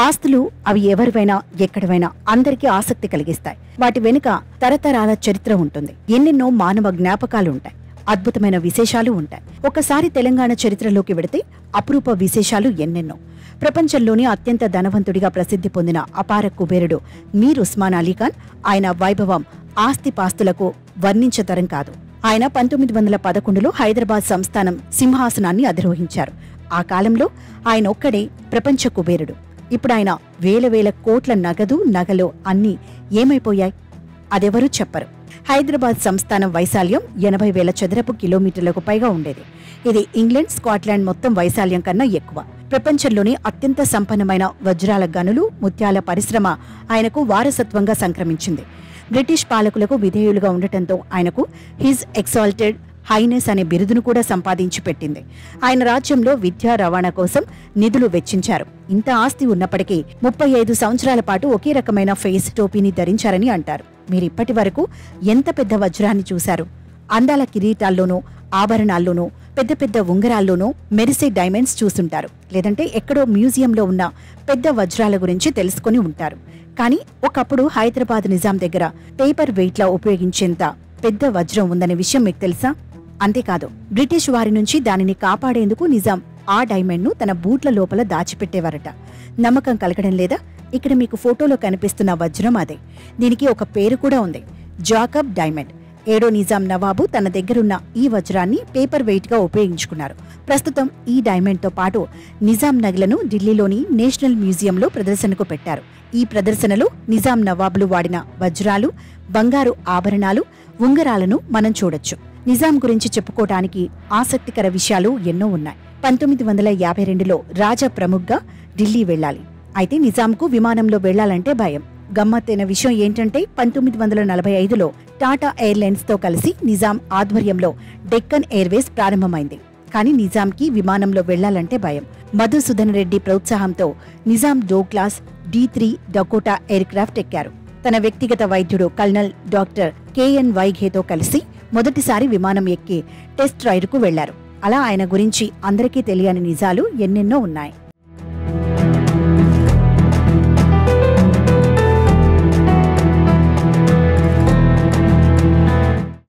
ఆస్తులు అవి ఎవరివైనా ఎక్కడివైనా అందరికీ ఆసక్తి కలిగిస్తాయి. వాటి వెనుక తరతరాల చరిత్ర ఉంటుంది. ఎన్నెన్నో మానవ జ్ఞాపకాలు ఉంటాయి. అద్భుతమైన విశేషాలు ఉంటాయి. ఒకసారి తెలంగాణ చరిత్రలోకి వెడితే అపురూప విశేషాలు ఎన్నెన్నో. ప్రపంచంలోని అత్యంత ధనవంతుడిగా ప్రసిద్ధి పొందిన అపార కుబేరుడు మీర్ ఉస్మాన్ అలీ ఖాన్. ఆయన వైభవం ఆస్తిపాస్తులకు వర్ణించతరం కాదు. ఆయన 1911లో హైదరాబాద్ సంస్థానం సింహాసనాన్ని అధిరోహించారు. ఆ కాలంలో ఆయన ఒక్కడే ప్రపంచ కుబేరుడు. ఇప్పుడు ఆయన వేల వేల కోట్ల నగదు నగలు అన్నీ ఏమైపోయాయి? అదెవరూ చెప్పరు. హైదరాబాద్ సంస్థానం వైశాల్యం 80,000 చదరపు కిలోమీటర్లకు పైగా ఉండేది. ఇది ఇంగ్లాండ్, స్కాట్లాండ్ మొత్తం వైశాల్యం కన్నా ఎక్కువ. ప్రపంచంలోని అత్యంత సంపన్నమైన వజ్రాల గనులు, ముత్యాల పరిశ్రమ ఆయనకు వారసత్వంగా సంక్రమించింది. బ్రిటిష్ పాలకులకు విధేయులుగా ఉండటంతో ఆయనకు హిజ్ ఎక్సాల్టెడ్ హైనెస్ అనే బిరుదును కూడా సంపాదించి పెట్టింది. ఆయన రాజ్యంలో విద్యా రవాణా కోసం నిధులు వెచ్చించారు. ఇంత ఆస్తి ఉన్నప్పటికీ 35 సంవత్సరాల పాటు ఒకే రకమైన ఫేస్ టోపీని ధరించారని అంటారు. మీరిప్పటి వరకు ఎంత పెద్ద వజ్రాన్ని చూశారు? అందాల కిరీటాల్లోనూ, ఆభరణాల్లోనూ, పెద్ద పెద్ద ఉంగరాల్లోనూ మెరిసే డైమండ్స్ చూసుంటారు. లేదంటే ఎక్కడో మ్యూజియంలో ఉన్న పెద్ద వజ్రాల గురించి తెలుసుకుని ఉంటారు. కానీ ఒకప్పుడు హైదరాబాద్ నిజాం దగ్గర పేపర్ వెయిట్లా ఉపయోగించేంత పెద్ద వజ్రం ఉందనే విషయం మీకు తెలుసా? అంతేకాదు, బ్రిటిష్ వారి నుంచి దానిని కాపాడేందుకు నిజాం ఆ డైమండ్ను తన బూట్ల లోపల దాచిపెట్టేవారట. నమ్మకం కలగడం లేదా? ఇక్కడ మీకు ఫోటోలో కనిపిస్తున్న వజ్రం అదే. దీనికి ఒక పేరు కూడా ఉంది, జాకబ్ డైమండ్. 7వ నిజాం నవాబు తన దగ్గరున్న ఈ వజ్రాన్ని పేపర్ వెయిట్ గా ఉపయోగించుకున్నారు. ప్రస్తుతం ఈ డైమండ్ తో పాటు నిజాం నగలను ఢిల్లీలోని నేషనల్ మ్యూజియంలో ప్రదర్శనకు పెట్టారు. ఈ ప్రదర్శనలో నిజాం నవాబులు వాడిన వజ్రాలు, బంగారు ఆభరణాలు, ఉంగరాలను మనం చూడొచ్చు. నిజాం గురించి చెప్పుకోవటానికి ఆసక్తికర విషయాలు ఎన్నో ఉన్నాయి. 1952లో రాజా ప్రముఖ్గా ఢిల్లీ వెళ్లాలి. అయితే నిజాంకు విమానంలో వెళ్లాలంటే భయం. గమ్మత్తైన విషయం ఏంటంటే 1945లో టాటా ఎయిర్లైన్స్ తో కలిసి నిజాం ఆధ్వర్యంలో డెక్కన్ ఎయిర్వేస్ ప్రారంభమైంది. కానీ నిజాంకి విమానంలో వెళ్లాలంటే భయం. మధుసూదన్ రెడ్డి ప్రోత్సాహంతో Nizam Douglas D3 Dakota aircraft ఎక్కారు. తన వ్యక్తిగత వైద్యుడు కల్నల్ డాక్టర్ KN వైఘేతో కలిసి మొదటిసారి విమానం ఎక్కి టెస్ట్ రైడ్కు వెళ్లారు. అలా ఆయన గురించి అందరికీ తెలియని నిజాలు ఎన్నెన్నో ఉన్నాయి.